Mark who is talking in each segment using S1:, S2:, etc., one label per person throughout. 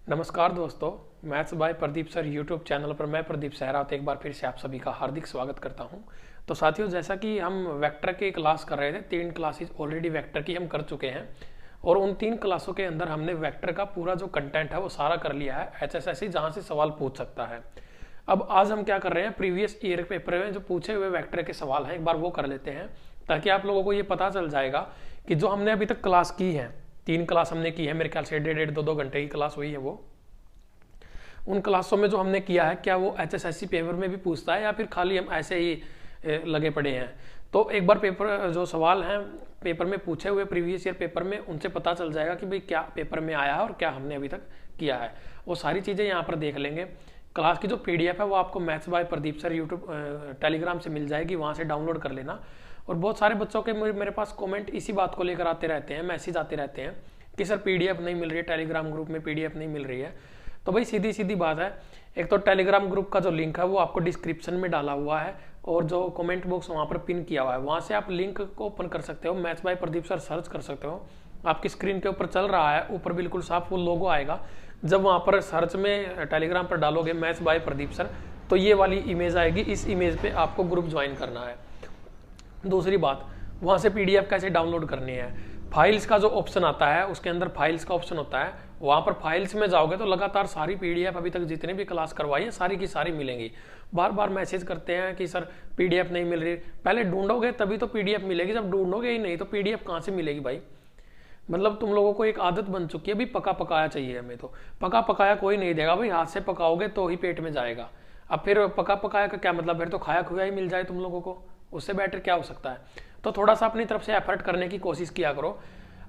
S1: नमस्कार दोस्तों, maths by Pradeep sir YouTube channel पर मैं प्रदीप सहरावत एक बार फिर से आप सभी का हार्दिक स्वागत करता हूं। तो साथियों, जैसा कि हम वेक्टर की क्लास कर रहे थे, 3 क्लासेस ऑलरेडी वेक्टर की हम कर चुके हैं और उन 3 क्लासों के अंदर हमने वेक्टर का पूरा जो कंटेंट है वो सारा कर लिया है HSSC, जहां से सवाल पूछ सकता है। अब आज हम क्या कर रहे हैं, प्रीवियस ईयर पेपर में जो पूछे हुए वेक्टर के सवाल हैं एक बार वो कर लेते हैं, ताकि आप लोगों को ये पता चल जाएगा कि जो हमने अभी तक क्लास की है, 3 क्लास हमने की है, मेरे ख्याल से 1.5-2 घंटे की क्लास हुई है, वो उन क्लासों में जो हमने किया है क्या वो HSSC पेपर में भी पूछता है या फिर खाली हम ऐसे ही लगे पड़े हैं। तो एक बार पेपर जो सवाल हैं पेपर में पूछे हुए प्रीवियस ईयर पेपर में, उनसे पता चल जाएगा कि भाई क्या पेपर में आया है और क्या हमने अभी तक किया है। वो सारी चीज़ें यहाँ पर देख लेंगे। क्लास की जो PDF है वो आपको maths by Pradeep sir YouTube Telegram से मिल जाएगी, वहाँ से डाउनलोड कर लेना। और बहुत सारे बच्चों के मेरे पास कमेंट इसी बात को लेकर आते रहते हैं, मैसेज आते रहते हैं कि सर PDF नहीं मिल रही है, टेलीग्राम ग्रुप में PDF नहीं मिल रही है। तो भाई सीधी सीधी बात है, एक तो टेलीग्राम ग्रुप का जो लिंक है वो आपको डिस्क्रिप्शन में डाला हुआ है और जो कमेंट बॉक्स वहाँ पर पिन किया हुआ है, वहाँ से आप लिंक को ओपन कर सकते हो, maths by Pradeep sir search कर सकते हो। आपकी स्क्रीन के ऊपर चल रहा है, ऊपर बिल्कुल साफ वो लोगो आएगा। जब वहाँ पर सर्च में टेलीग्राम पर डालोगे मैथ्स बाय प्रदीप सर, तो ये वाली इमेज आएगी, इस इमेज पे आपको ग्रुप ज्वाइन करना है। दूसरी बात, वहाँ से PDF कैसे डाउनलोड करनी है, फाइल्स का जो ऑप्शन आता है उसके अंदर फाइल्स का ऑप्शन होता है, वहाँ पर फाइल्स में जाओगे तो लगातार सारी PDF अभी तक जितने भी क्लास करवाई है सारी की सारी मिलेंगी। बार बार मैसेज करते हैं कि सर PDF नहीं मिल रही, पहले ढूंढोगे तभी तो PDF मिलेगी, जब ढूंढोगे ही नहीं तो PDF कहाँ से मिलेगी भाई। मतलब तुम लोगों को एक आदत बन चुकी है, भी पका पकाया चाहिए हमें, तो पका पकाया कोई नहीं देगा भाई, हाथ से पकाओगे तो ही पेट में जाएगा। अब फिर पका पकाया का क्या मतलब, फिर तो खाया खुया ही मिल जाए तुम लोगों को, उससे बेटर क्या हो सकता है। तो थोड़ा सा अपनी तरफ से एफर्ट करने की कोशिश किया करो।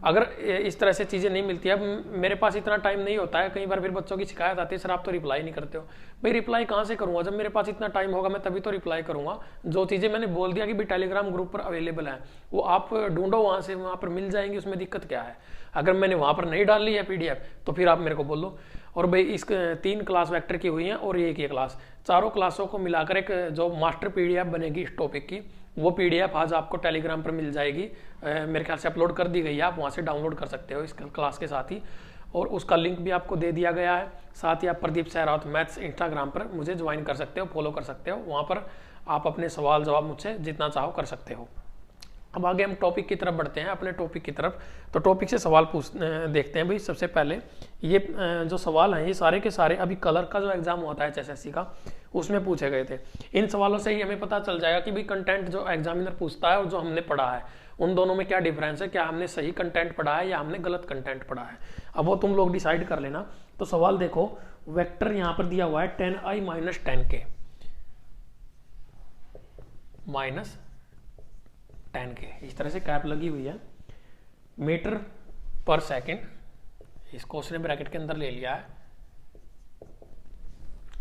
S1: अगर इस तरह से चीज़ें नहीं मिलती, अब मेरे पास इतना टाइम नहीं होता है, कई बार फिर बच्चों की शिकायत आती है सर आप तो रिप्लाई नहीं करते हो। भाई रिप्लाई कहाँ से करूँगा, जब मेरे पास इतना टाइम होगा मैं तभी तो रिप्लाई करूँगा। जो चीज़ें मैंने बोल दिया कि भाई टेलीग्राम ग्रुप पर अवेलेबल है, वो आप ढूंढो, वहाँ से वहाँ पर मिल जाएंगी, उसमें दिक्कत क्या है। अगर मैंने वहाँ पर नहीं डाल ली है PDF तो फिर आप मेरे को बोलो। और भाई इस 3 क्लास वेक्टर की हुई हैं और एक ये क्लास, चारों क्लासों को मिलाकर एक जो मास्टर PDF बनेगी इस टॉपिक की, वो PDF आज आपको टेलीग्राम पर मिल जाएगी। मेरे ख्याल से अपलोड कर दी गई है, आप वहाँ से डाउनलोड कर सकते हो इस क्लास के साथ ही, और उसका लिंक भी आपको दे दिया गया है। साथ ही आप प्रदीप सहरावत मैथ्स इंस्टाग्राम पर मुझे ज्वाइन कर सकते हो, फॉलो कर सकते हो, वहाँ पर आप अपने सवाल जवाब मुझसे जितना चाहो कर सकते हो। अब आगे हम टॉपिक की तरफ बढ़ते हैं, अपने टॉपिक की तरफ। तो टॉपिक से सवाल देखते हैं भाई। सबसे पहले ये जो सवाल हैं ये सारे के सारे अभी कलर का जो एग्जाम होता है HSSC का, उसमें पूछे गए थे। इन सवालों से ही हमें पता चल जाएगा कि भाई कंटेंट जो एग्जामिनर पूछता है और जो हमने पढ़ा है उन दोनों में क्या डिफरेंस है, क्या हमने सही कंटेंट पढ़ा है या हमने गलत कंटेंट पढ़ा है। अब वो तुम लोग डिसाइड कर लेना। तो सवाल देखो, वेक्टर यहाँ पर दिया हुआ है 10i - 10k माइनस 10k, इस तरह से कैप लगी हुई है, मीटर पर सेकंड, इसको उसने ब्रैकेट के अंदर ले लिया है।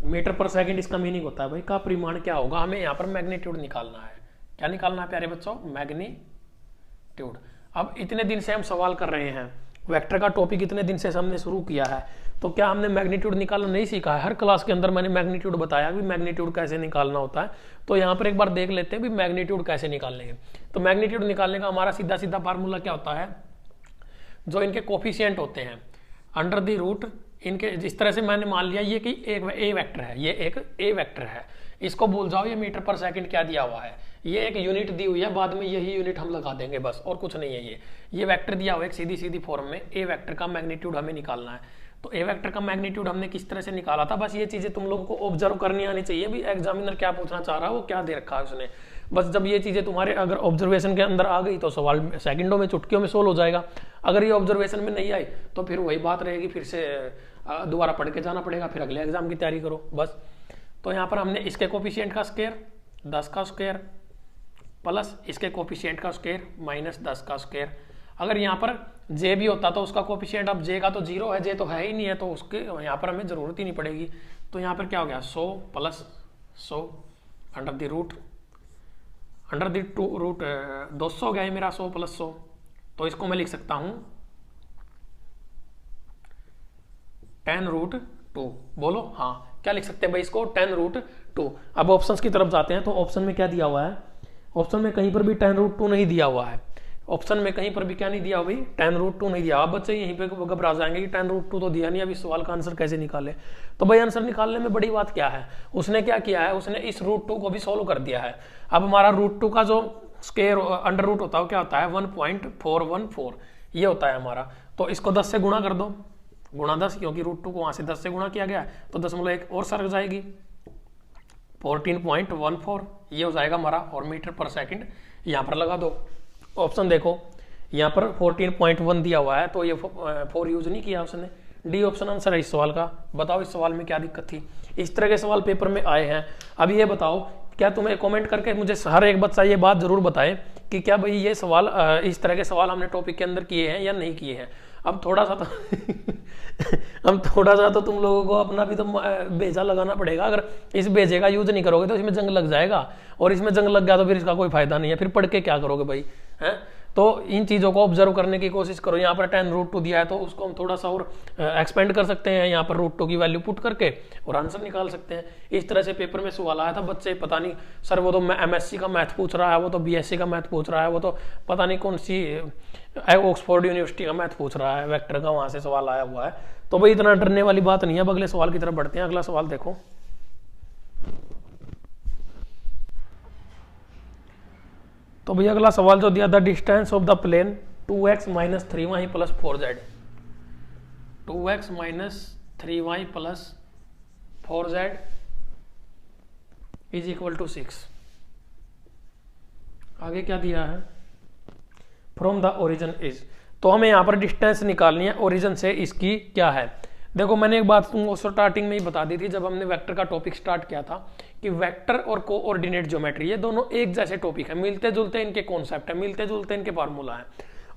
S1: मीटर पर सेकंड इसका मीनिंग होता है भाई का परिमाण क्या होगा, हमें यहाँ पर मैग्नीट्यूड निकालना है। क्या निकालना है प्यारे बच्चों, मैग्नीट्यूड। अब इतने दिन से हम सवाल कर रहे हैं, वेक्टर का टॉपिक इतने दिन से हमने शुरू किया है, तो क्या हमने मैग्नीट्यूड निकालना नहीं सीखा है। हर क्लास के अंदर मैंने मैग्नीट्यूड बताया कि मैग्नीट्यूड कैसे निकालना होता है। तो यहाँ पर एक बार देख लेते हैं भी मैग्नीट्यूड कैसे निकालेंगे। तो मैग्नीट्यूड निकालने का हमारा सीधा सीधा फार्मूला क्या होता है, जो इनके कोफिशिएंट होते हैं अंडर द रूट इनके, जिस तरह से मैंने मान लिया ये कि एक ए वेक्टर है, ये एक ए वेक्टर है, इसको भूल जाओ, ये मीटर पर सेकंड क्या दिया हुआ है, ये एक यूनिट दी हुई है, बाद में यही यूनिट हम लगा देंगे बस, और कुछ नहीं है। ये वेक्टर दिया हुआ है एक सीधी सीधी फॉर्म में, ए वेक्टर का मैग्नीट्यूड हमें निकालना है। तो ए वेक्टर का मैग्नीट्यूड हमने किस तरह से निकाला था, बस ये चीजें तुम लोगों को ऑब्जर्व करनी आनी चाहिए भी एग्जामिनर क्या पूछना चाह रहा है, वो क्या दे रखा है उसने। बस जब ये चीजें तुम्हारे अगर ऑब्जर्वेशन के अंदर आ गई तो सवाल सेकंडों में चुटकियों में सोल्व हो जाएगा। अगर ये ऑब्जर्वेशन में नहीं आई तो फिर वही बात रहेगी, फिर से दोबारा पढ़ के जाना पड़ेगा, फिर अगले एग्जाम की तैयारी करो बस। तो यहाँ पर हमने इसके कोफिशिएंट का स्क्वायर 10 का स्क्वायर प्लस इसके कोफिशिएंट का स्क्वायर माइनस 10 का स्क्वायर। अगर यहाँ पर जे भी होता तो उसका कोफिशिएंट, अब जे का तो 0 है, जे तो है ही नहीं है, तो उसके यहाँ पर हमें जरूरत ही नहीं पड़ेगी। तो यहाँ पर क्या हो गया 100 + 100 अंडर द रूट 200 हो गया है मेरा, 100 + 100। तो इसको मैं लिख सकता हूं 10√2। बोलो हाँ, क्या लिख सकते हैं भाई इसको, 10√2। अब ऑप्शंस की तरफ जाते हैं। तो ऑप्शन में क्या दिया हुआ है, ऑप्शन में कहीं पर भी 10√2 नहीं दिया हुआ है। ऑप्शन में कहीं पर भी क्या नहीं दिया भाई, tan√2 नहीं दिया। आप बच्चे यहीं पे घबरा जाएंगे कि tan√2 तो दिया नहीं, अभी सवाल का आंसर कैसे निकाले। तो भाई आंसर निकालने में बड़ी बात क्या है, उसने क्या किया है, उसने इस √2 को भी सोल्व कर दिया है। अब हमारा √2 का जो स्क्वायर अंडर रूट होता है वो क्या होता है 1.414 ये होता है हमारा। तो इसको 10 से गुणा कर दो, गुणा 10, क्योंकि √2 को वहां से 10 से गुणा किया गया तो 0.1 और सरक जाएगी 14.14 ये हो जाएगा हमारा, और मीटर पर सेकंड यहाँ पर लगा दो। ऑप्शन देखो यहाँ पर 14.1 दिया हुआ है तो ये 4 यूज नहीं किया उसने। डी ऑप्शन आंसर है इस सवाल का। बताओ इस सवाल में क्या दिक्कत थी। इस तरह के सवाल पेपर में आए हैं। अब ये बताओ, क्या तुम्हें कमेंट करके मुझे हर एक बच्चा ये बात जरूर बताए कि क्या भाई ये सवाल इस तरह के सवाल हमने टॉपिक के अंदर किए हैं या नहीं किए हैं। अब थोड़ा सा तो अब थोड़ा सा तो तुम लोगों को अपना भी तो बेजा लगाना पड़ेगा। अगर इस बेजे का यूज नहीं करोगे तो इसमें जंग लग जाएगा, और इसमें जंग लग गया तो फिर इसका कोई फायदा नहीं है, फिर पढ़ के क्या करोगे भाई, हैं। तो इन चीज़ों को ऑब्जर्व करने की कोशिश करो। यहाँ पर tan√2 दिया है तो उसको हम थोड़ा सा और एक्सपेंड कर सकते हैं, यहाँ पर √2 की वैल्यू पुट करके और आंसर निकाल सकते हैं। इस तरह से पेपर में सवाल आया था। बच्चे पता नहीं सर वो तो MSc का मैथ पूछ रहा है, वो तो BSc का मैथ पूछ रहा है, वो तो पता नहीं कौन सी ऑक्सफोर्ड यूनिवर्सिटी का मैथ पूछ रहा है, वेक्टर का वहाँ से सवाल आया हुआ है। तो भाई इतना डरने वाली बात नहीं है। अब अगले सवाल की तरफ बढ़ते हैं। अगला सवाल देखो, तो भैया अगला सवाल जो दिया, the distance of the plane 2x - 3y + 4z, 2x - 3y + 4z = 6। आगे क्या दिया है, फ्रॉम द ओरिजिन इज। तो हमें यहाँ पर डिस्टेंस निकालनी है ओरिजिन से, इसकी क्या है। देखो मैंने एक बात तुमको स्टार्टिंग में ही बता दी थी जब हमने वेक्टर का टॉपिक स्टार्ट किया था कि वेक्टर और कोऑर्डिनेट ज्योमेट्री ये दोनों एक जैसे टॉपिक है, मिलते जुलते इनके कॉन्सेप्ट है, मिलते जुलते इनके फार्मूला है,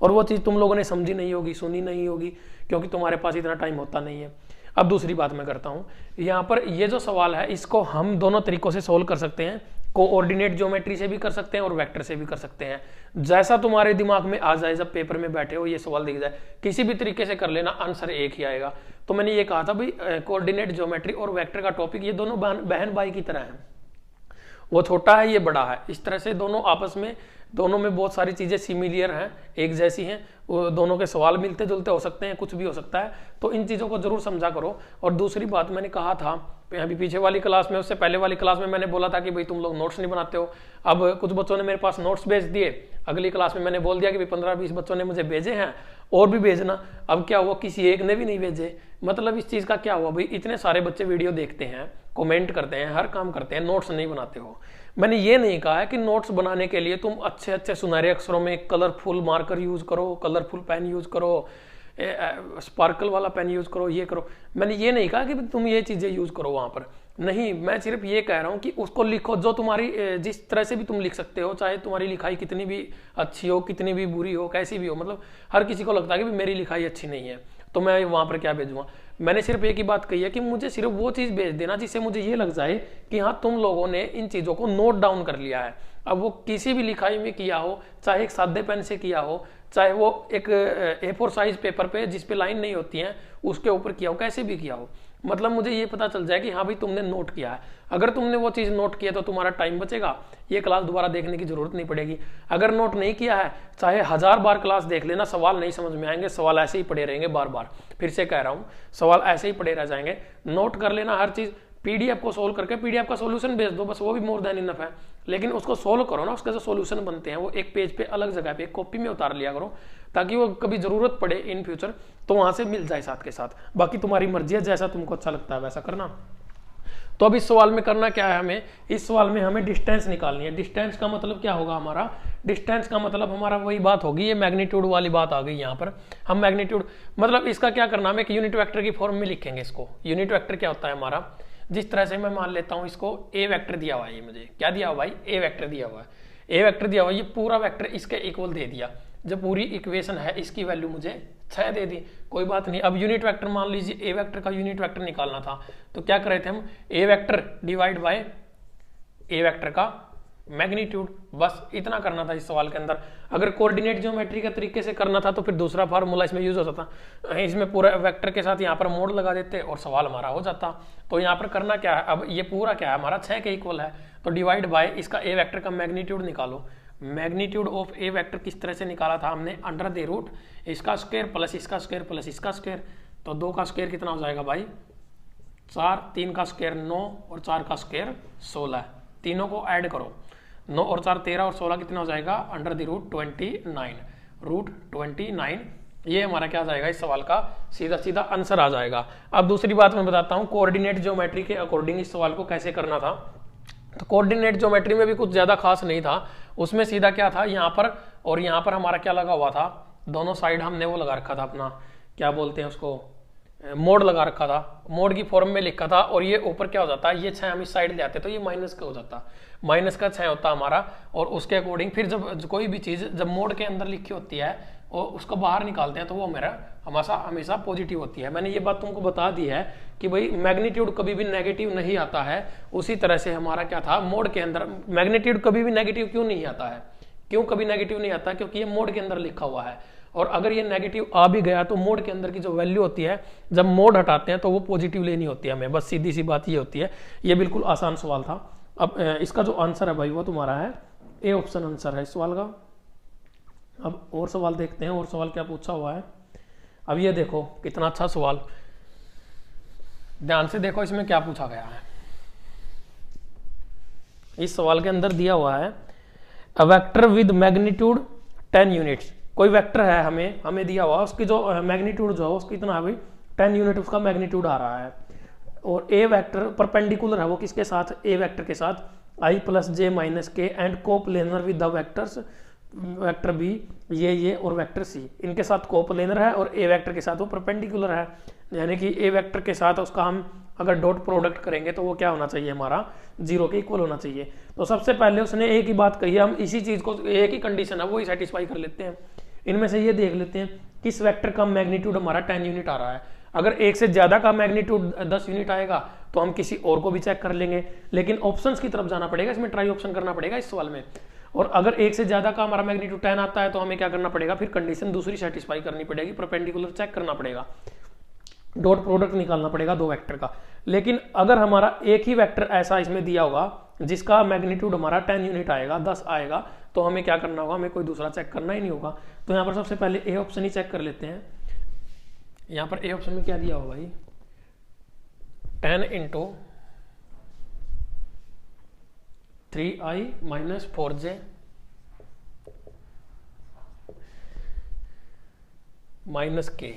S1: और वो चीज़ तुम लोगों ने समझी नहीं होगी, सुनी नहीं होगी, क्योंकि तुम्हारे पास इतना टाइम होता नहीं है। अब दूसरी बात मैं करता हूँ, यहाँ पर ये जो सवाल है इसको हम दोनों तरीकों से सोल्व कर सकते हैं। कोऑर्डिनेट ज्योमेट्री से भी कर सकते हैं और वेक्टर से भी कर सकते हैं, जैसा तुम्हारे दिमाग में आ जाए। जब पेपर में बैठे हो ये सवाल दिख जाए, किसी भी तरीके से कर लेना, आंसर एक ही आएगा। तो मैंने ये कहा था भाई कोऑर्डिनेट ज्योमेट्री और वेक्टर का टॉपिक ये दोनों बहन भाई की तरह है, वो छोटा है ये बड़ा है, इस तरह से दोनों आपस में, दोनों में बहुत सारी चीज़ें सिमिलियर हैं, एक जैसी हैं, वो दोनों के सवाल मिलते जुलते हो सकते हैं, कुछ भी हो सकता है। तो इन चीज़ों को जरूर समझा करो। और दूसरी बात मैंने कहा था अभी पीछे वाली क्लास में, उससे पहले वाली क्लास में मैंने बोला था कि भाई तुम लोग नोट्स नहीं बनाते हो। अब कुछ बच्चों ने मेरे पास नोट्स भेज दिए, अगली क्लास में मैंने बोल दिया कि भाई 15-20 बच्चों ने मुझे भेजे हैं और भी भेजना। अब क्या हुआ, किसी एक ने भी नहीं भेजे। मतलब इस चीज़ का क्या हुआ भाई, इतने सारे बच्चे वीडियो देखते हैं, कमेंट करते हैं, हर काम करते हैं, नोट्स नहीं बनाते हो। मैंने ये नहीं कहा है कि नोट्स बनाने के लिए तुम अच्छे अच्छे सुनहरे अक्षरों में कलरफुल मार्कर यूज करो, कलरफुल पेन यूज करो, स्पार्कल वाला पेन यूज करो, ये करो। मैंने ये नहीं कहा कि तुम ये चीजें यूज करो वहां पर, नहीं। मैं सिर्फ ये कह रहा हूँ कि उसको लिखो जो तुम्हारी, जिस तरह से भी तुम लिख सकते हो, चाहे तुम्हारी लिखाई कितनी भी अच्छी हो, कितनी भी बुरी हो, कैसी भी हो। मतलब हर किसी को लगता है कि मेरी लिखाई अच्छी नहीं है तो मैं वहां पर क्या भेजूंगा। मैंने सिर्फ एक ही बात कही है कि मुझे सिर्फ वो चीज भेज देना जिससे मुझे ये लग जाए कि हाँ तुम लोगों ने इन चीजों को नोट डाउन कर लिया है। अब वो किसी भी लिखाई में किया हो, चाहे एक सादे पेन से किया हो, चाहे वो एक A4 साइज पेपर पे जिसपे लाइन नहीं होती है उसके ऊपर किया हो, कैसे भी किया हो, मतलब मुझे ये पता चल जाए कि हाँ भाई तुमने नोट किया है। अगर तुमने वो चीज नोट किया तो तुम्हारा टाइम बचेगा, ये क्लास दोबारा देखने की जरूरत नहीं पड़ेगी। अगर नोट नहीं किया है, चाहे 1000 बार क्लास देख लेना, सवाल नहीं समझ में आएंगे, सवाल ऐसे ही पड़े रहेंगे बार बार। फिर से कह रहा हूँ, सवाल ऐसे ही पड़े रह जाएंगे। नोट कर लेना हर चीज, PDF को सोल्व करके PDF का सॉल्यूशन भेज दो, बस वो भी मोर देन इनफ है। लेकिन उसको सोल्व करो ना, उसके जो सॉल्यूशन बनते हैं वो एक पेज पे अलग जगह पे एक कॉपी में उतार लिया करो, ताकि वो कभी जरूरत पड़े इन फ्यूचर तो वहां से मिल जाए साथ के साथ। बाकी तुम्हारी मर्जी है, जैसा तुमको अच्छा लगता है वैसा करना। तो अब इस सवाल में करना क्या है, हमें इस सवाल में हमें डिस्टेंस निकालनी है। डिस्टेंस का मतलब क्या होगा हमारा, डिस्टेंस का मतलब हमारा वही बात होगी, ये मैग्नीट्यूड वाली बात आ गई यहाँ पर। हम मैग्नीट्यूड मतलब इसका क्या करना, हम एक यूनिट वेक्टर की फॉर्म में लिखेंगे इसको। यूनिट वेक्टर क्या होता है हमारा, जिस तरह से मैं मान लेता हूँ इसको A वेक्टर दिया हुआ है, ये मुझे क्या दिया हुआ भाई, A वेक्टर दिया हुआ है। A वेक्टर दिया हुआ है, ये पूरा वेक्टर इसके इक्वल दे दिया। जब पूरी इक्वेशन है इसकी वैल्यू मुझे 6 दे दी, कोई बात नहीं। अब यूनिट वेक्टर मान लीजिए, A वेक्टर का यूनिट वेक्टर निकालना था तो क्या कर रहे थे हम, A vector divide by A vector का मैग्नीट्यूड, बस इतना करना था इस सवाल के अंदर। अगर कोऑर्डिनेट ज्योमेट्री के तरीके से करना था तो फिर दूसरा फार्मूला इसमें यूज होता था, इसमें पूरा वेक्टर के साथ यहाँ पर मोड़ लगा देते और सवाल हमारा हो जाता। तो यहाँ पर करना क्या है, अब ये पूरा क्या है हमारा 6 के इक्वल है, तो डिवाइड बाय इसका A वेक्टर का मैग्नीट्यूड निकालो। मैग्नीट्यूड ऑफ ए वेक्टर किस तरह से निकाला था हमने, अंडर द रूट इसका स्क्वायर प्लस इसका स्क्वायर प्लस इसका स्क्वायर। तो 2 का स्क्वायर कितना हो जाएगा भाई 4, 3 का स्क्वायर 9 और 4 का स्क्वायर 16। तीनों को ऐड करो, 9 और 4 13 और 16 कितना हो जाएगा अंडर द रूट 29, रूट 29। ये हमारा क्या आ जाएगा इस सवाल का सीधा सीधा आंसर आ जाएगा। अब दूसरी बात मैं बताता हूँ कोऑर्डिनेट ज्योमेट्री के अकॉर्डिंग इस सवाल को कैसे करना था। तो कोऑर्डिनेट ज्योमेट्री में भी कुछ ज्यादा खास नहीं था, उसमें सीधा क्या था यहाँ पर और यहाँ पर हमारा क्या लगा हुआ था, दोनों साइड हमने वो लगा रखा था अपना क्या बोलते हैं उसको, मोड लगा रखा था, मोड की फॉर्म में लिखा था। और ये ऊपर क्या हो जाता है, ये 6 हम इस साइड ले आते तो ये माइनस का हो जाता, माइनस का 6 होता हमारा। और उसके अकॉर्डिंग फिर जब कोई भी चीज जब मोड के अंदर लिखी होती है और उसको बाहर निकालते हैं तो वो मेरा हमेशा पॉजिटिव होती है। मैंने ये बात तुमको बता दी है कि भाई मैग्नीट्यूड कभी भी नेगेटिव नहीं आता है। उसी तरह से हमारा क्या था मोड के अंदर मैग्नीट्यूड कभी भी नेगेटिव क्यों नहीं आता है, क्यों कभी नेगेटिव नहीं आता, क्योंकि ये मोड के अंदर लिखा हुआ है। और अगर ये नेगेटिव आ भी गया तो मोड के अंदर की जो वैल्यू होती है जब मोड हटाते हैं तो वो पॉजिटिव लेनी होती है हमें, बस सीधी सी बात ये होती है। ये बिल्कुल आसान सवाल था। अब इसका जो आंसर है भाई वो तुम्हारा है ए ऑप्शन आंसर है इस सवाल का। अब और सवाल देखते हैं, और सवाल क्या पूछा हुआ है। अब ये देखो कितना अच्छा सवाल, ध्यान से देखो इसमें क्या पूछा गया है। इस सवाल के अंदर दिया हुआ है a vector with magnitude 10 units. कोई वेक्टर है हमें दिया हुआ, उसकी जो मैग्नीट्यूड जो है उसकी कितना है भाई 10 यूनिट उसका मैग्नीट्यूड आ रहा है। और ए वेक्टर परपेंडिकुलर है वो किसके साथ, ए वेक्टर के साथ i plus j minus k and coplanar with the vectors, vector b ये और वेक्टर सी इनके साथ कोप्लेनर है और ए वेक्टर के साथ वो परपेंडिकुलर है। यानी कि ए वेक्टर के साथ उसका हम अगर डॉट प्रोडक्ट करेंगे तो वो क्या होना चाहिए हमारा 0 के इक्वल होना चाहिए। तो सबसे पहले उसने एक ही बात कही है, हम इसी चीज को एक ही कंडीशन है वो ही सेटिस्फाई कर लेते हैं। इनमें से ये देख लेते हैं किस वेक्टर का मैग्नीट्यूड हमारा 10 यूनिट आ रहा है। अगर एक से ज्यादा का मैग्नीट्यूड 10 यूनिट आएगा तो हम किसी और को भी चेक कर लेंगे, लेकिन ऑप्शंस की तरफ जाना पड़ेगा, इसमें ट्राई ऑप्शन करना पड़ेगा इस सवाल में। और अगर एक से ज्यादा का हमारा मैग्नीट्यूड 10 आता है तो हमें क्या करना पड़ेगा, फिर कंडीशन दूसरी सेटिस्फाई करनी पड़ेगी, परपेंडिकुलर चेक करना पड़ेगा, डॉट प्रोडक्ट निकालना पड़ेगा 2 वेक्टर का। लेकिन अगर हमारा एक ही वेक्टर ऐसा इसमें दिया होगा जिसका मैग्नीट्यूड हमारा 10 यूनिट आएगा 10 आएगा तो हमें क्या करना होगा, हमें कोई दूसरा चेक करना ही नहीं होगा। तो यहाँ पर सबसे पहले ए ऑप्शन ही चेक कर लेते हैं। यहाँ पर ए ऑप्शन में क्या दिया होगा भाई 10 into 3i minus 4j minus के।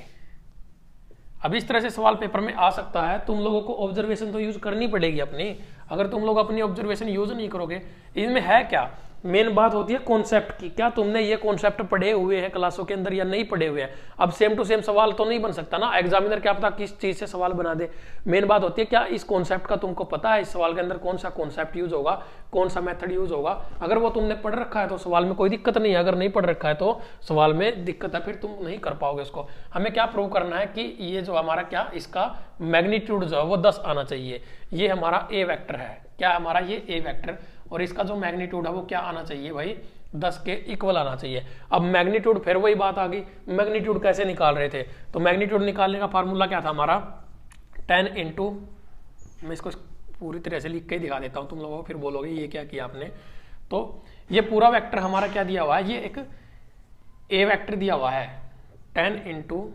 S1: अब इस तरह से सवाल पेपर में आ सकता है, तुम लोगों को ऑब्जर्वेशन तो यूज करनी पड़ेगी अपनी। अगर तुम लोग अपनी ऑब्जर्वेशन यूज नहीं करोगे, इनमें है क्या, मेन बात होती है कॉन्सेप्ट की, क्या तुमने ये कॉन्सेप्ट पढ़े हुए हैं क्लासों के अंदर या नहीं पढ़े हुए हैं। अब सेम टू सेम सवाल तो नहीं बन सकता ना, एग्जामिनर क्या पता किस चीज से सवाल बना दे। मेन बात होती है क्या इस कॉन्सेप्ट का तुमको पता है, इस सवाल के अंदर कौन सा कॉन्सेप्ट यूज होगा, कौन सा मेथड यूज होगा। अगर वो तुमने पढ़ रखा है तो सवाल में कोई दिक्कत नहीं है, अगर नहीं पढ़ रखा है तो सवाल में दिक्कत है, फिर तुम नहीं कर पाओगे उसको। हमें क्या प्रूव करना है कि ये जो हमारा क्या इसका मैग्नीट्यूड जो है वो 10 आना चाहिए। ये हमारा ए वेक्टर है, क्या हमारा ये ए वेक्टर, और इसका जो मैग्नीट्यूड है वो क्या आना चाहिए भाई 10 के इक्वल आना चाहिए। अब मैग्नीट्यूड फिर वही बात आ गई, मैग्नीट्यूड कैसे निकाल रहे थे, तो मैग्नीट्यूड निकालने का फार्मूला क्या था हमारा 10 इंटू, मैं इसको पूरी तरह से लिख के दिखा देता हूं तुम लोगों को, फिर बोलोगे ये क्या किया आपने। तो ये पूरा वेक्टर हमारा क्या दिया हुआ है, ये एक ए वेक्टर दिया हुआ है 10 इंटू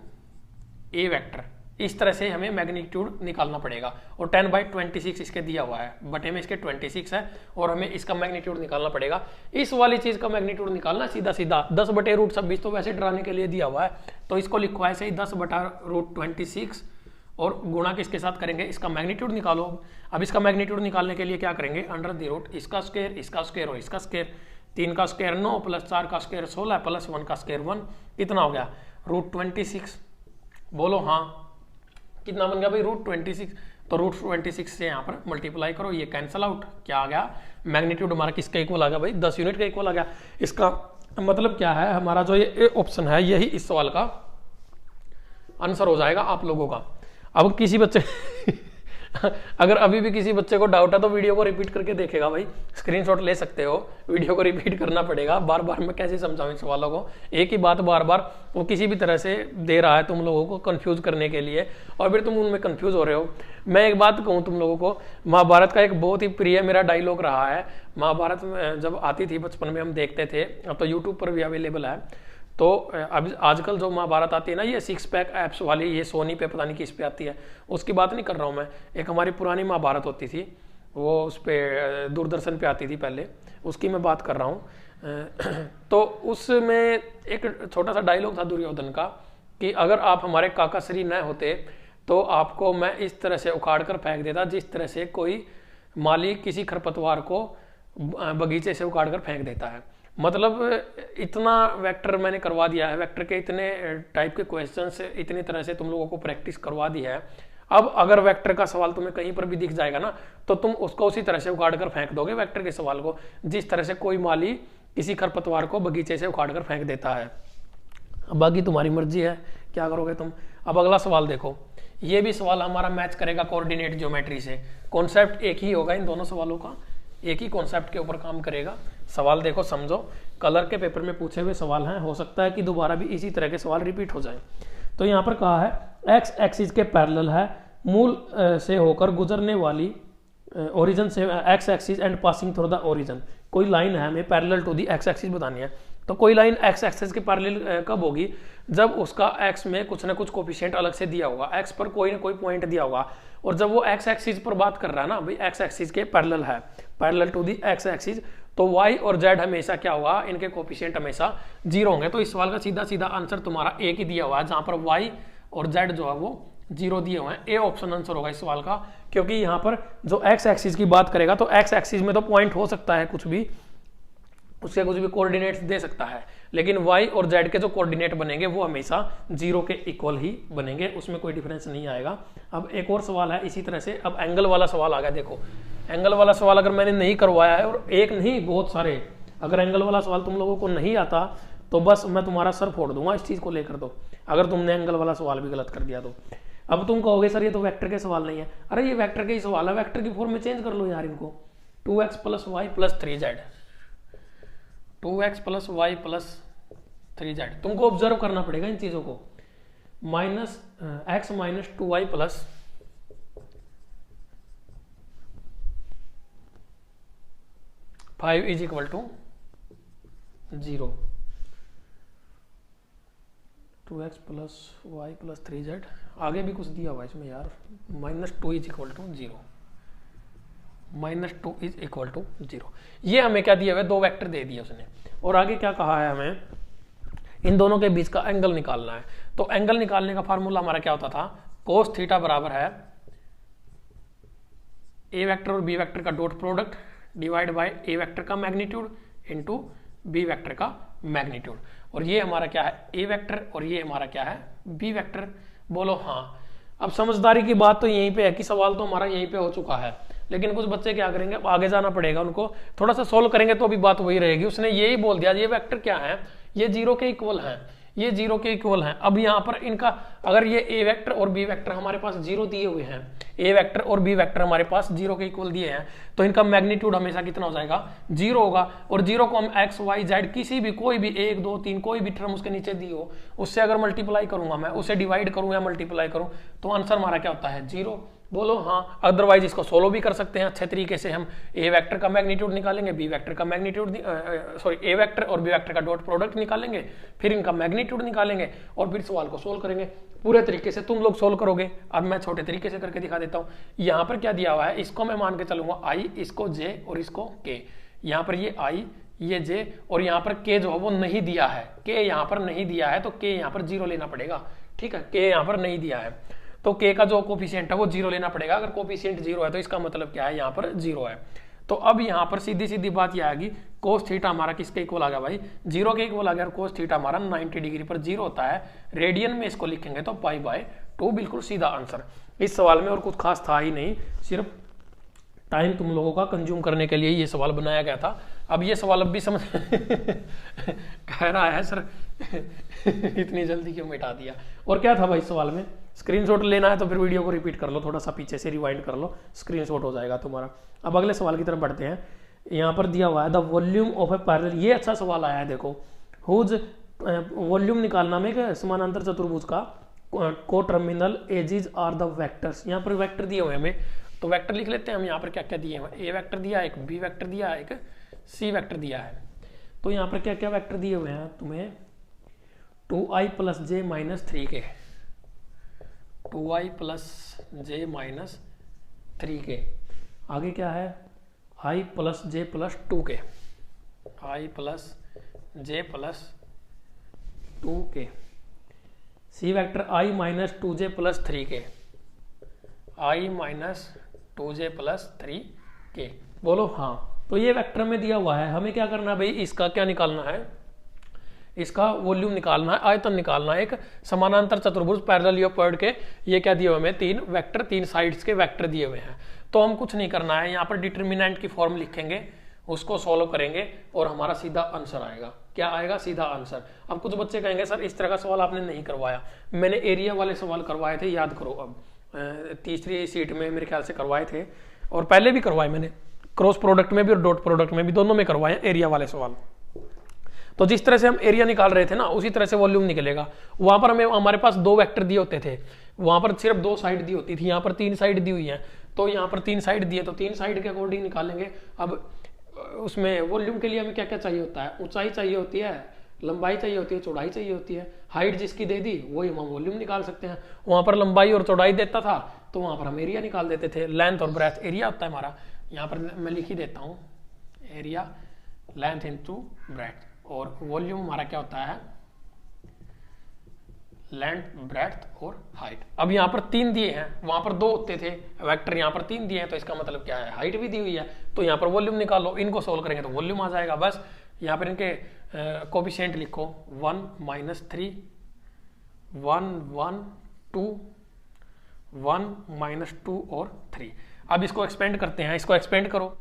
S1: ए वेक्टर। इस तरह से हमें मैग्नीट्यूड निकालना पड़ेगा और 10/26 इसके दिया हुआ है, बटे में इसके 26 है और हमें इसका मैग्नीट्यूड निकालना पड़ेगा। इस वाली चीज का मैग्नीट्यूड निकालना सीधा सीधा 10/√26 तो वैसे डराने के लिए दिया हुआ है, तो इसको लिखो है ऐसे ही 10/√26 और गुणा किसके साथ करेंगे, इसका मैग्नीट्यूड निकालो। अब इसका मैग्नीट्यूड निकालने के लिए क्या करेंगे, अंडर द रूट इसका स्क्वायर और इसका स्क्वायर, 3 का स्क्वायर 9 प्लस 4 का स्क्वायर 16 प्लस 1 का स्क्वायर 1, कितना हो गया √26। बोलो हाँ, कितना बन गया भाई √26। तो √26 से यहाँ पर मल्टीप्लाई करो, ये कैंसल आउट, क्या आ गया मैग्नीट्यूड हमारा किसका इक्वल आ गया भाई 10 यूनिट का इक्वल आ गया। इसका मतलब क्या है, हमारा जो ये ऑप्शन है यही इस सवाल का आंसर हो जाएगा आप लोगों का। अब किसी बच्चे अगर अभी भी किसी बच्चे को डाउट है तो वीडियो को रिपीट करके देखेगा भाई, स्क्रीनशॉट ले सकते हो, वीडियो को रिपीट करना पड़ेगा। बार बार मैं कैसे समझाऊं इन सवालों को, एक ही बात बार बार वो किसी भी तरह से दे रहा है तुम लोगों को कंफ्यूज करने के लिए, और फिर तुम उनमें कंफ्यूज हो रहे हो। मैं एक बात कहूँ तुम लोगों को, महाभारत का एक बहुत ही प्रिय मेरा डायलॉग रहा है। महाभारत में जब आती थी बचपन में हम देखते थे, अब तो यूट्यूब पर भी अवेलेबल है। तो अब आजकल जो महाभारत आती है ना, ये 6 पैक ऐप्स वाली, ये सोनी पे पता नहीं किस पे आती है, उसकी बात नहीं कर रहा हूँ मैं। एक हमारी पुरानी महाभारत होती थी, वो उस पर दूरदर्शन पे आती थी पहले, उसकी मैं बात कर रहा हूँ। तो उसमें एक छोटा सा डायलॉग था दुर्योधन का कि अगर आप हमारे काकाश्री न होते तो आपको मैं इस तरह से उखाड़ कर फेंक देता जिस तरह से कोई माली किसी खरपतवार को बगीचे से उखाड़ कर फेंक देता है। मतलब इतना वेक्टर मैंने करवा दिया है, वेक्टर के इतने टाइप के क्वेश्चंस इतनी तरह से तुम लोगों को प्रैक्टिस करवा दी है। अब अगर वेक्टर का सवाल तुम्हें कहीं पर भी दिख जाएगा ना, तो तुम उसको उसी तरह से उखाड़ कर फेंक दोगे वेक्टर के सवाल को, जिस तरह से कोई माली किसी खरपतवार को बगीचे से उखाड़ कर फेंक देता है। अब बाकी तुम्हारी मर्जी है क्या करोगे तुम। अब अगला सवाल देखो, ये भी सवाल हमारा मैच करेगा कोऑर्डिनेट ज्योमेट्री से। कॉन्सेप्ट एक ही होगा इन दोनों सवालों का, एक ही कॉन्सेप्ट के ऊपर काम करेगा। सवाल देखो समझो, कलर के पेपर में पूछे हुए सवाल हैं, हो सकता है कि दोबारा भी इसी तरह के सवाल रिपीट हो जाए। तो यहाँ पर कहा है एक्स एक्सिस के पैरेलल है, मूल से होकर गुजरने वाली ओरिजिन से x axis and passing through the origin. कोई लाइन है, हमें parallel to the x axis बतानी है। तो कोई लाइन एक्स एक्सिस के पैरेलल कब होगी, जब उसका एक्स में कुछ ना कुछ कोफिशिएंट अलग से दिया होगा, एक्स पर कोई ना कोई पॉइंट दिया होगा, और जब वो एक्स एक्सिस पर बात कर रहा है ना भाई, एक्स एक्सिस के पैरेलल है, parallel to the x axis, तो वाई और जेड हमेशा क्या होगा, इनके कोफिशिएंट हमेशा 0 होंगे। तो इस सवाल का सीधा सीधा आंसर तुम्हारा एक ही दिया हुआ है, जहां पर वाई और जेड जो है वो 0 दिए हुए हैं। ए ऑप्शन आंसर होगा इस सवाल का, क्योंकि यहाँ पर जो एक्स एक्सिस की बात करेगा तो एक्स एक्सिस में तो पॉइंट हो सकता है कुछ भी, उसके कुछ भी कोऑर्डिनेट्स दे सकता है, लेकिन y और z के जो कोऑर्डिनेट बनेंगे वो हमेशा 0 के इक्वल ही बनेंगे, उसमें कोई डिफरेंस नहीं आएगा। अब एक और सवाल है इसी तरह से, अब एंगल वाला सवाल आ गया। देखो एंगल वाला सवाल अगर मैंने नहीं करवाया है, और एक नहीं बहुत सारे, अगर एंगल वाला सवाल तुम लोगों को नहीं आता तो बस मैं तुम्हारा सर फोड़ दूंगा इस चीज को लेकर। तो अगर तुमने एंगल वाला सवाल भी गलत कर दिया तो अब तुम कहोगे सर ये तो वेक्टर के सवाल नहीं है। अरे ये वेक्टर के ही सवाल है, वेक्टर की फॉर्म में चेंज कर लो यार इनको, 2x + y + 3z, 2x + y + 3z। तुमको ऑब्जर्व करना पड़ेगा इन चीजों को। -x - 2y + 5 = 0, 2x + y + 3z। आगे भी कुछ दिया हुआ है इसमें यार, -2 = 0, -2 = 0। ये हमें क्या दिया हुआ है, 2 वेक्टर दे दिए उसने, और आगे क्या कहा है, हमें इन दोनों के बीच का एंगल निकालना है। तो एंगल निकालने का फार्मूला हमारा क्या होता था, cos थीटा बराबर है ए वेक्टर और बी वेक्टर का dot product divide by A vector का मैग्नीट्यूड इनटू बी वेक्टर का मैग्नीट्यूड। और ये हमारा क्या है, ए वेक्टर, और ये हमारा क्या है, बी वेक्टर। बोलो हाँ। अब समझदारी की बात तो यहीं पे है कि सवाल तो हमारा यहीं पे हो चुका है, लेकिन कुछ बच्चे क्या करेंगे, आगे जाना पड़ेगा उनको, थोड़ा सा सोल्व करेंगे तो भी बात वही रहेगी। उसने यही बोल दिया ये वेक्टर क्या है, ये 0 के इक्वल है, ये 0 के इक्वल है। अब यहाँ पर इनका अगर ये ए वेक्टर और बी वेक्टर हमारे पास 0 दिए हुए हैं, ए वेक्टर और बी वेक्टर हमारे पास 0 के इक्वल दिए हैं, तो इनका मैग्नीट्यूड हमेशा कितना हो जाएगा, 0 होगा। और 0 को हम एक्स वाई जेड किसी भी कोई भी 1 2 3 कोई भी टर्म उसके नीचे दी हो, उससे अगर मल्टीप्लाई करूंगा मैं, उसे डिवाइड करूं या मल्टीप्लाई करूं, तो आंसर हमारा क्या होता है, 0। बोलो हाँ। अदरवाइज इसको सोल्व भी कर सकते हैं अच्छे तरीके से। हम ए वेक्टर का मैग्नीट्यूड निकालेंगे, बी वेक्टर का मैग्नीट्यूड, सॉरी ए वेक्टर और बी वेक्टर का डॉट प्रोडक्ट निकालेंगे, फिर इनका मैग्नीट्यूड निकालेंगे और फिर सवाल को सोल्व करेंगे। पूरे तरीके से तुम लोग सोल्व करोगे। अब मैं छोटे तरीके से करके दिखा देता हूँ। यहाँ पर क्या दिया हुआ है, इसको मैं मान के चलूंगा आई, इसको जे और इसको के। यहाँ पर ये आई, ये जे, और यहाँ पर के जो है वो नहीं दिया है, के यहाँ पर नहीं दिया है, तो के यहाँ पर 0 लेना पड़ेगा। ठीक है, के यहाँ पर नहीं दिया है तो k का जो कोफिशिएंट है वो 0 लेना पड़ेगा। अगर कोफिशिएंट 0 है तो इसका मतलब क्या है, यहाँ पर 0 है। तो अब यहाँ पर सीधी सीधी बात यह आएगी, कोस थीटा हमारा किसके इक्वल आ गया भाई, 0 के इक्वल आ गया। और कोस थीटा हमारा 90 डिग्री पर 0 होता है। रेडियन में इसको लिखेंगे तो π/2, बिल्कुल सीधा आंसर। इस सवाल में और कुछ खास था ही नहीं, सिर्फ टाइम तुम लोगों का कंज्यूम करने के लिए ये सवाल बनाया गया था, अब ये सवाल अब भी समझ कह रहा है सर इतनी जल्दी क्यों मिटा दिया। और क्या था भाई इस सवाल में, स्क्रीनशॉट लेना है तो फिर वीडियो को रिपीट कर लो, थोड़ा सा पीछे से रिवाइंड कर लो, स्क्रीनशॉट हो जाएगा तुम्हारा। अब अगले सवाल की तरफ बढ़ते हैं। यहाँ पर दिया हुआ है the volume of A parallel, ये अच्छा सवाल आया है देखो, हुज वॉल्यूम निकालना में एक समानांतर चतुर्भुज का को terminal edges are the vectors. यहाँ पर वेक्टर दिए हुए हैं हमें, तो वेक्टर लिख लेते हैं हम। यहाँ पर क्या क्या दिए हैं, ए वेक्टर दिया है, एक बी वेक्टर दिया है, एक सी वेक्टर दिया है। तो यहाँ पर क्या क्या वेक्टर दिए हुए हैं तुम्हें, 2i + j - 3k, 2i + j - 3k। आगे क्या है, i + j + 2k, i + j + 2k। C vector i - 2j + 3k, i - 2j + 3k। बोलो हाँ। तो ये वेक्टर में दिया हुआ है, हमें क्या करना है भाई, इसका क्या निकालना है, इसका वॉल्यूम निकालना है, आयतन निकालना है। एक समानांतर चतुर्भुज पैरेललियोपॉइड के ये क्या दिए हुए हमें, 3 वेक्टर, 3 साइड्स के वेक्टर दिए हुए हैं। तो हम कुछ नहीं करना है, यहाँ पर डिटर्मिनेंट की फॉर्म लिखेंगे, उसको सॉल्व करेंगे और हमारा सीधा आंसर आएगा। क्या आएगा, सीधा आंसर। अब कुछ बच्चे कहेंगे सर इस तरह का सवाल आपने नहीं करवाया, मैंने एरिया वाले सवाल करवाए थे, याद करो। अब तीसरी सीट में मेरे ख्याल से करवाए थे, और पहले भी करवाए मैंने, क्रॉस प्रोडक्ट में भी और डॉट प्रोडक्ट में भी, दोनों में करवाए एरिया वाले सवाल। तो जिस तरह से हम एरिया निकाल रहे थे ना, उसी तरह से वॉल्यूम निकलेगा। वहां पर हमें हमारे पास 2 वेक्टर दिए होते थे, वहां पर सिर्फ 2 साइड दी होती थी, यहाँ पर 3 साइड दी हुई है। तो यहाँ पर 3 साइड दिए, तो 3 साइड के अकॉर्डिंग निकालेंगे। अब उसमें वॉल्यूम के लिए हमें क्या क्या चाहिए होता है, ऊंचाई चाहिए होती है, लंबाई चाहिए होती है, चौड़ाई चाहिए होती है। हाइट जिसकी दे दी वही हम वॉल्यूम निकाल सकते हैं। वहां पर लंबाई और चौड़ाई देता था तो वहां पर हम एरिया निकाल देते थे। लेंथ और ब्रेथ एरिया होता है हमारा, यहाँ पर मैं लिख ही देता हूँ, एरिया लेंथ इनटू ब्रेथ। और वॉल्यूम हमारा क्या होता है, लेंथ, ब्रेथ और हाइट। अब यहाँ पर 3 दिए हैं, वहां पर 2 होते थे वेक्टर, यहाँ पर 3 दिए हैं, तो इसका मतलब क्या है, हाइट भी दी हुई है। तो यहाँ पर वॉल्यूम निकालो, इनको सोल्व करेंगे तो वॉल्यूम आ जाएगा। बस यहाँ पर इनके कोफिशिएंट लिखो, 1 - 3, 1 1 2, 1 - 2 और 3। अब इसको एक्सपेंड करते हैं, इसको एक्सपेंड करो,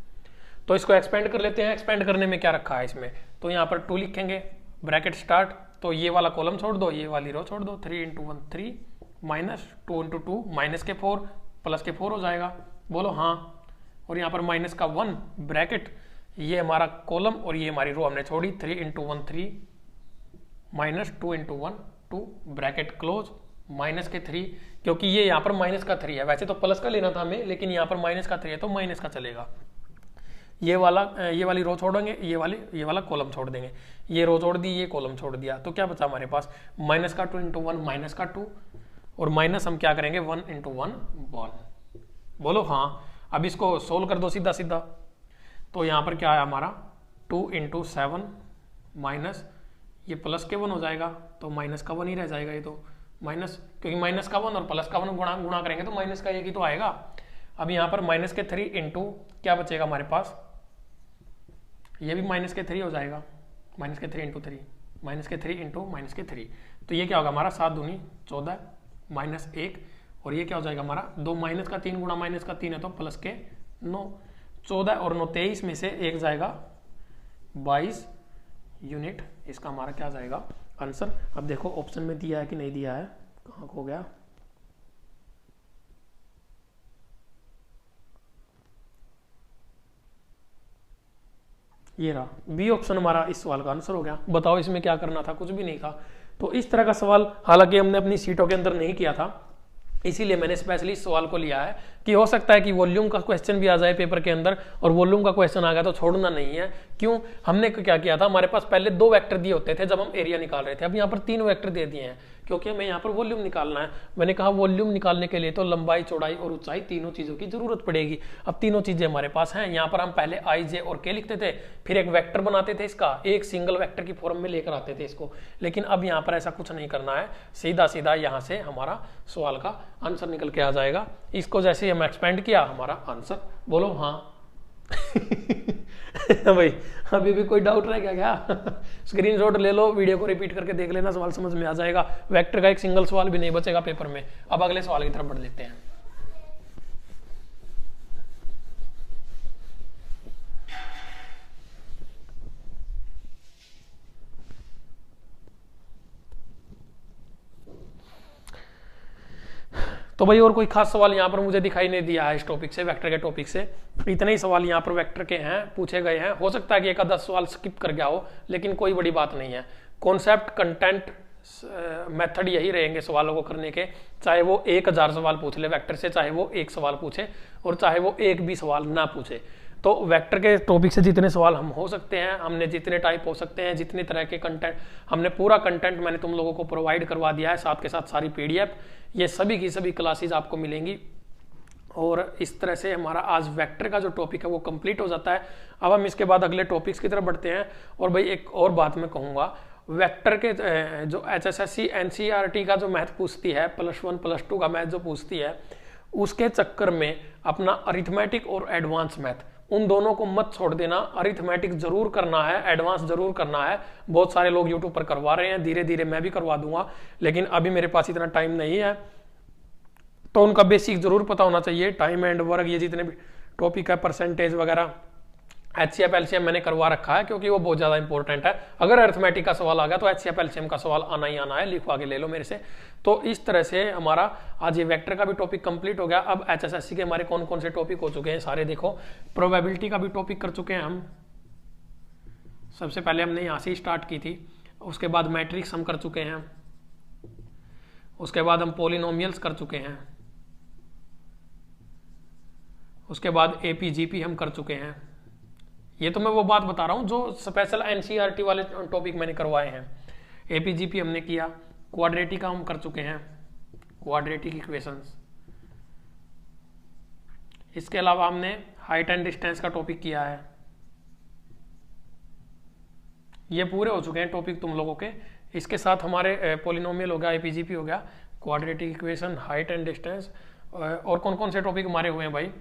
S1: तो इसको एक्सपेंड कर लेते हैं। एक्सपेंड करने में क्या रखा है इसमें, तो यहाँ पर 2 लिखेंगे, ब्रैकेट स्टार्ट, तो ये वाला कॉलम छोड़ दो, ये वाली रो छोड़ दो, 3 × 1 3 -2 × 2 -4 +4 हो जाएगा। बोलो हाँ। और यहाँ पर -1 ब्रैकेट, ये हमारा कॉलम और ये हमारी रो हमने छोड़ी, 3 × 1 3 -2 × 1 2 ब्रैकेट क्लोज, -3, क्योंकि ये यहाँ पर -3 है, वैसे तो प्लस का लेना था हमें, लेकिन यहाँ पर -3 है तो माइनस का चलेगा। ये वाली रो छोड़ेंगे, ये वाला कॉलम छोड़ देंगे, ये रो छोड़ दी, ये कॉलम छोड़ दिया, तो क्या बचा हमारे पास, -2 × 1 -2, और माइनस हम क्या करेंगे, 1 × 1 1। बोलो हाँ। अब इसको सोल्व कर दो सीधा सीधा, तो यहाँ पर क्या है हमारा, 2 × 7 माइनस, ये प्लस के 1 हो जाएगा, तो माइनस का 1 ही रह जाएगा। ये तो माइनस, क्योंकि -1 और +1 गुणा करेंगे तो माइनस का 1 ही तो आएगा। अब यहाँ पर -3 इंटू क्या बचेगा हमारे पास, ये भी -3 हो जाएगा, -3 × 3 -3 इंटू -3। तो ये क्या होगा हमारा, 7 दूनी 14 -1, और ये क्या हो जाएगा हमारा, 2 -3 गुणा -3 है तो +9, 14 और 9 23 में से 1 जाएगा 22 यूनिट। इसका हमारा क्या जाएगा आंसर। अब देखो ऑप्शन में दिया है कि नहीं दिया है, कहाँ खो गया, ये रहा, बी ऑप्शन हमारा इस सवाल का आंसर हो गया। बताओ इसमें क्या करना था, कुछ भी नहीं था। तो इस तरह का सवाल हालांकि हमने अपनी सीटों के अंदर नहीं किया था, इसीलिए मैंने स्पेशली इस सवाल को लिया है कि हो सकता है कि वॉल्यूम का क्वेश्चन भी आ जाए पेपर के अंदर, और वॉल्यूम का क्वेश्चन आ गया तो छोड़ना नहीं है। क्यों, हमने क्या किया था, हमारे पास पहले 2 वेक्टर दिए होते थे जब हम एरिया निकाल रहे थे, अब यहाँ पर 3 वेक्टर दे दिए हैं, क्योंकि हमें यहाँ पर वॉल्यूम निकालना है। मैंने कहा वॉल्यूम निकालने के लिए तो लंबाई, चौड़ाई और ऊंचाई तीनों चीजों की जरूरत पड़ेगी। अब तीनों चीजें हमारे पास हैं। यहाँ पर हम पहले i, j और k लिखते थे, फिर एक वेक्टर बनाते थे, इसका एक सिंगल वेक्टर की फॉर्म में लेकर आते थे इसको। लेकिन अब यहाँ पर ऐसा कुछ नहीं करना है, सीधा सीधा यहाँ से हमारा सवाल का आंसर निकल के आ जाएगा। इसको जैसे हम एक्सपेंड किया, हमारा आंसर, बोलो हाँ। भाई अभी भी कोई डाउट रह गया क्या? स्क्रीनशॉट ले लो, वीडियो को रिपीट करके देख लेना, सवाल समझ में आ जाएगा। वेक्टर का एक सिंगल सवाल भी नहीं बचेगा पेपर में। अब अगले सवाल की तरफ बढ़ लेते हैं। तो भाई और कोई खास सवाल यहाँ पर मुझे दिखाई नहीं दिया है इस टॉपिक से, वेक्टर के टॉपिक से। इतने ही सवाल यहाँ पर वेक्टर के हैं, पूछे गए हैं। हो सकता है कि एक आधा सवाल स्किप कर गया हो, लेकिन कोई बड़ी बात नहीं है। कॉन्सेप्ट, कंटेंट, मेथड यही रहेंगे सवालों को करने के, चाहे वो 1000 सवाल पूछ ले वेक्टर से, चाहे वो एक सवाल पूछे और चाहे वो एक भी सवाल ना पूछे। तो वेक्टर के टॉपिक से जितने सवाल हम हो सकते हैं, हमने जितने टाइप हो सकते हैं, जितने तरह के कंटेंट, हमने पूरा कंटेंट मैंने तुम लोगों को प्रोवाइड करवा दिया है, साथ के साथ सारी पीडीएफ, ये सभी की सभी क्लासेस आपको मिलेंगी। और इस तरह से हमारा आज वेक्टर का जो टॉपिक है वो कंप्लीट हो जाता है। अब हम इसके बाद अगले टॉपिक्स की तरफ बढ़ते हैं। और भाई एक और बात मैं कहूँगा, वेक्टर के जो HSSC NCERT का जो मैथ पूछती है, +1 +2 का मैथ जो पूछती है, उसके चक्कर में अपना अरिथमेटिक और एडवांस मैथ, उन दोनों को मत छोड़ देना। अरिथमेटिक जरूर करना है, एडवांस जरूर करना है। बहुत सारे लोग यूट्यूब पर करवा रहे हैं, धीरे धीरे मैं भी करवा दूंगा, लेकिन अभी मेरे पास इतना टाइम नहीं है। तो उनका बेसिक जरूर पता होना चाहिए, टाइम एंड वर्क, ये जितने भी टॉपिक है, परसेंटेज वगैरह, HCF LCM मैंने करवा रखा है क्योंकि वो बहुत ज़्यादा इंपॉर्टेंट है। अगर अरिथमेटिक का सवाल आ गया तो HCF LCM का सवाल आना ही आना है, लिखवा के ले लो मेरे से। तो इस तरह से हमारा आज ये वेक्टर का भी टॉपिक कंप्लीट हो गया। अब HSSC के हमारे कौन कौन से टॉपिक हो चुके हैं सारे देखो। प्रोबेबिलिटी का भी टॉपिक कर चुके हैं हम, सबसे पहले हमने यहाँ से स्टार्ट की थी। उसके बाद मैट्रिक्स हम कर चुके हैं, उसके बाद हम पॉलिनोमियल्स कर चुके हैं, उसके बाद APGP हम कर चुके हैं। ये तो मैं वो बात बता रहा हूं जो स्पेशल NCERT वाले टॉपिक मैंने करवाए हैं। APGP हमने किया, क्वाड्रेटिक का हम कर चुके हैं, क्वाड्रेटिक इक्वेशंस। इसके अलावा हमने हाइट एंड डिस्टेंस का टॉपिक किया है। ये पूरे हो चुके हैं टॉपिक तुम लोगों के। इसके साथ हमारे पॉलिनोमियल हो गया, APGP हो गया, quadratic equation, height and distance, और कौन कौन से टॉपिक हमारे हुए हैं भाई।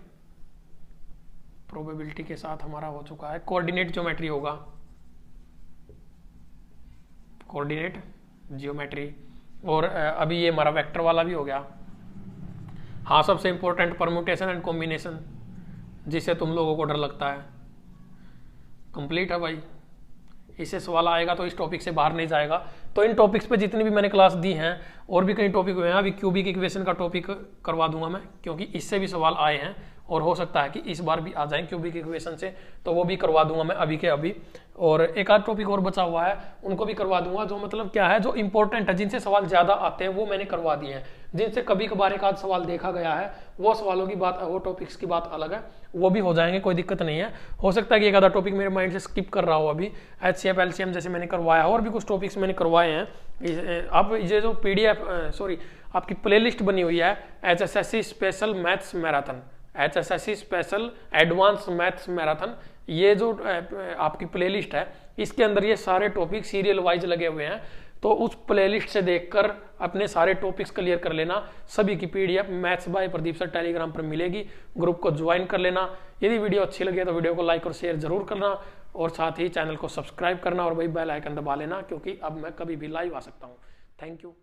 S1: प्रोबेबिलिटी के साथ हमारा हो चुका है कोऑर्डिनेट ज्योमेट्री होगा, कोऑर्डिनेट ज्योमेट्री, और अभी ये हमारा वेक्टर वाला भी हो गया। हाँ, सबसे इंपॉर्टेंट परम्यूटेशन एंड कॉम्बिनेशन, जिससे तुम लोगों को डर लगता है, कंप्लीट है भाई। इससे सवाल आएगा तो इस टॉपिक से बाहर नहीं जाएगा। तो इन टॉपिक्स पे जितनी भी मैंने क्लास दी हैं, और भी कई टॉपिक हुए हैं, अभी क्यूबिक इक्वेशन का टॉपिक करवा दूंगा मैं, क्योंकि इससे भी सवाल आए हैं और हो सकता है कि इस बार भी आ जाएं क्यूबिक इक्वेशन से, तो वो भी करवा दूंगा मैं अभी के अभी। और एक आध टॉपिक और बचा हुआ है, उनको भी करवा दूंगा। जो मतलब क्या है, जो इंपॉर्टेंट है, जिनसे सवाल ज्यादा आते हैं, वो मैंने करवा दिए हैं। जिनसे कभी कभार एक आध सवाल देखा गया है, वो सवालों की बात, वो टॉपिक्स की बात अलग है, वो भी हो जाएंगे, कोई दिक्कत नहीं है। हो सकता है कि एक आधा टॉपिक मेरे माइंड से स्किप कर रहा हो अभी। HCF LCM जैसे मैंने करवाया, और भी कुछ टॉपिक्स मैंने करवाए हैं। अब ये जो PDF आपकी प्लेलिस्ट बनी हुई है, HSSC special maths marathon, HSSC special advance maths marathon, ये जो आपकी प्लेलिस्ट है, इसके अंदर ये सारे टॉपिक सीरियल वाइज लगे हुए हैं। तो उस प्लेलिस्ट से देखकर अपने सारे टॉपिक्स क्लियर कर लेना। सभी की PDF maths by Pradeep sir Telegram पर मिलेगी, ग्रुप को ज्वाइन कर लेना। यदि वीडियो अच्छी लगे तो वीडियो को लाइक और शेयर जरूर करना, और साथ ही चैनल को सब्सक्राइब करना, और वही बेल आइकन दबा लेना, क्योंकि अब मैं कभी भी लाइव आ सकता हूँ। Thank you.